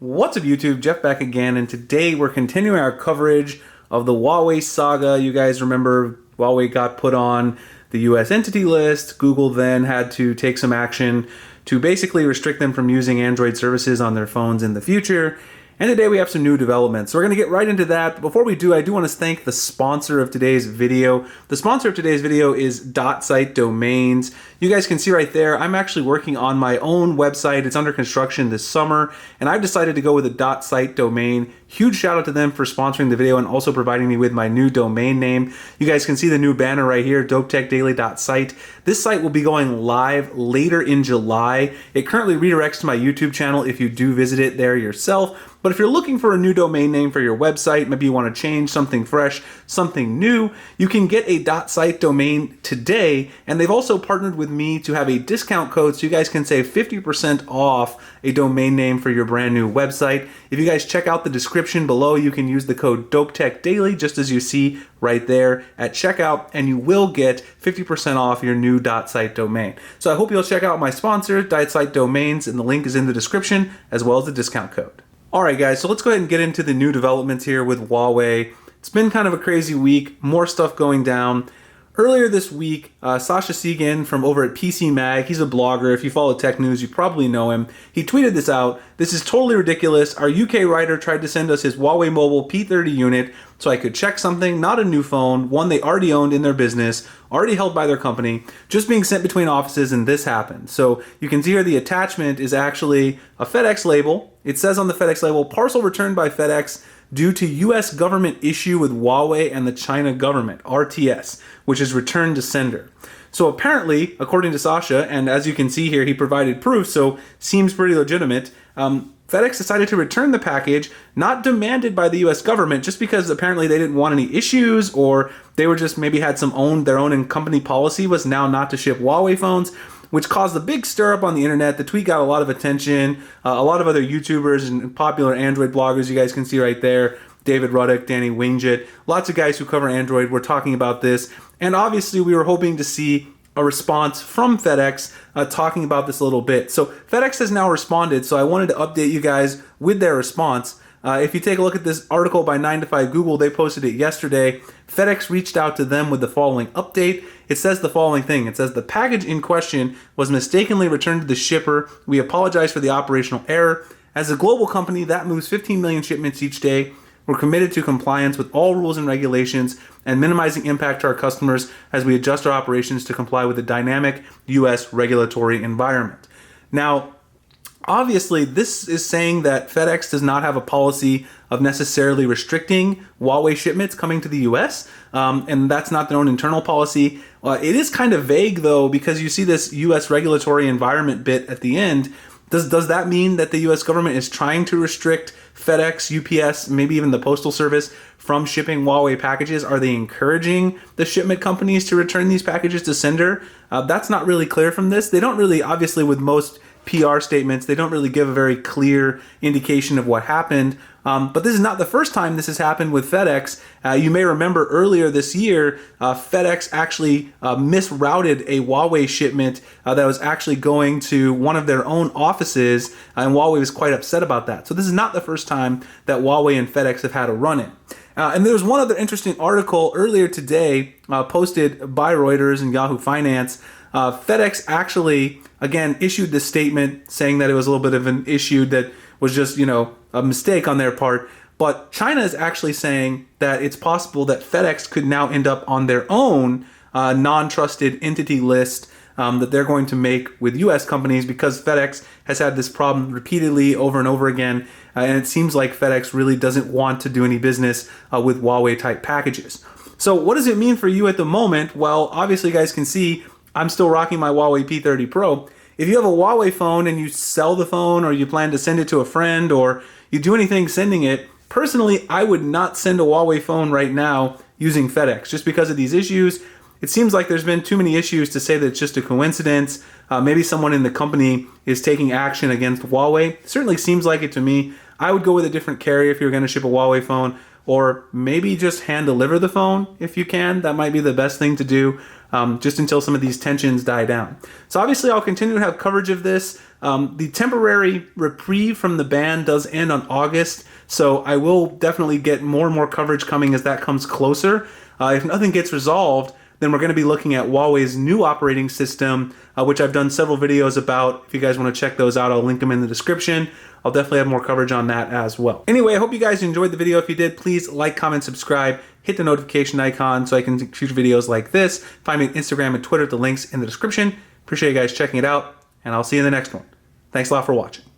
What's up YouTube, Jeff back again, and today we're continuing our coverage of the Huawei saga. You guys remember Huawei got put on the US entity list. Google then had to take some action to basically restrict them from using Android services on their phones in the future. And today we have some new developments. So we're going to get right into that. But before we do, I do want to thank the sponsor of today's video. The sponsor of today's video is .site Domains. You guys can see right there, I'm actually working on my own website. It's under construction this summer, and I've decided to go with a .site domain. Huge shout out to them for sponsoring the video and also providing me with my new domain name. You guys can see the new banner right here, dopetechdaily.site. This site will be going live later in July. It currently redirects to my YouTube channel if you do visit it there yourself. But if you're looking for a new domain name for your website, maybe you want to change something fresh, something new, you can get a .site domain today. And they've also partnered with me to have a discount code so you guys can save 50% off a domain name for your brand new website. If you guys check out the description below, you can use the code DOPETechDaily, just as you see right there at checkout, and you will get 50% off your new .site domain. So I hope you'll check out my sponsor, .site Domains, and the link is in the description, as well as the discount code. Alright guys, so let's go ahead and get into the new developments here with Huawei. It's been kind of a crazy week, more stuff going down. Earlier this week, Sasha Segan from over at PC Mag, he's a blogger. If you follow tech news, you probably know him. He tweeted this out. "This is totally ridiculous. Our UK writer tried to send us his Huawei Mobile P30 unit so I could check something, not a new phone, one they already owned in their business, already held by their company, just being sent between offices, and this happened." So you can see here the attachment is actually a FedEx label. It says on the FedEx label, "Parcel returned by FedEx due to U.S. government issue with Huawei and the China government, RTS, which is returned to sender." So apparently, according to Sasha, and as you can see here, he provided proof, so seems pretty legitimate, FedEx decided to return the package, not demanded by the U.S. government, just because apparently they didn't want any issues, or they were just maybe had their own company policy was now not to ship Huawei phones, which caused a big stir up on the internet. The tweet got a lot of attention. A lot of other YouTubers and popular Android bloggers, you guys can see right there, David Ruddock, Danny Winget, lots of guys who cover Android were talking about this. And obviously we were hoping to see a response from FedEx talking about this a little bit. So FedEx has now responded, so I wanted to update you guys with their response. If you take a look at this article by 9to5 Google, they posted it yesterday. FedEx reached out to them with the following update. It says the following thing. It says, "The package in question was mistakenly returned to the shipper. We apologize for the operational error. As a global company that moves 15 million shipments each day, we're committed to compliance with all rules and regulations and minimizing impact to our customers as we adjust our operations to comply with the dynamic U.S. regulatory environment." Now, obviously, this is saying that FedEx does not have a policy of necessarily restricting Huawei shipments coming to the US, and that's not their own internal policy. It is kind of vague, though, because you see this US regulatory environment bit at the end. Does that mean that the US government is trying to restrict FedEx, UPS, maybe even the Postal Service from shipping Huawei packages? Are they encouraging the shipment companies to return these packages to sender? That's not really clear from this. They don't really, obviously with most PR statements, they don't really give a very clear indication of what happened. But this is not the first time this has happened with FedEx. You may remember earlier this year, FedEx actually misrouted a Huawei shipment that was actually going to one of their own offices, and Huawei was quite upset about that. So this is not the first time that Huawei and FedEx have had a run-in. And there was one other interesting article earlier today posted by Reuters and Yahoo Finance. FedEx actually, again, issued this statement saying that it was a little bit of an issue that was just, a mistake on their part. But China is actually saying that it's possible that FedEx could now end up on their own non-trusted entity list that they're going to make with U.S. companies, because FedEx has had this problem repeatedly over and over again. And it seems like FedEx really doesn't want to do any business with Huawei-type packages. So what does it mean for you at the moment? Well, obviously you guys can see I'm still rocking my Huawei P30 Pro. If you have a Huawei phone and you sell the phone, or you plan to send it to a friend, or you do anything sending it, personally, I would not send a Huawei phone right now using FedEx just because of these issues. It seems like there's been too many issues to say that it's just a coincidence. Maybe someone in the company is taking action against Huawei. It certainly seems like it to me. I would go with a different carrier if you're going to ship a Huawei phone, or maybe just hand deliver the phone if you can. That might be the best thing to do. just until some of these tensions die down. So obviously I'll continue to have coverage of this. The temporary reprieve from the ban does end on August, so I will definitely get more and more coverage coming as that comes closer. If nothing gets resolved, then we're going to be looking at Huawei's new operating system, which I've done several videos about. If you guys want to check those out, I'll link them in the description. I'll definitely have more coverage on that as well. Anyway, I hope you guys enjoyed the video. If you did, please like, comment, subscribe, hit the notification icon so I can see future videos like this. Find me on Instagram and Twitter, the links in the description. Appreciate you guys checking it out, and I'll see you in the next one. Thanks a lot for watching.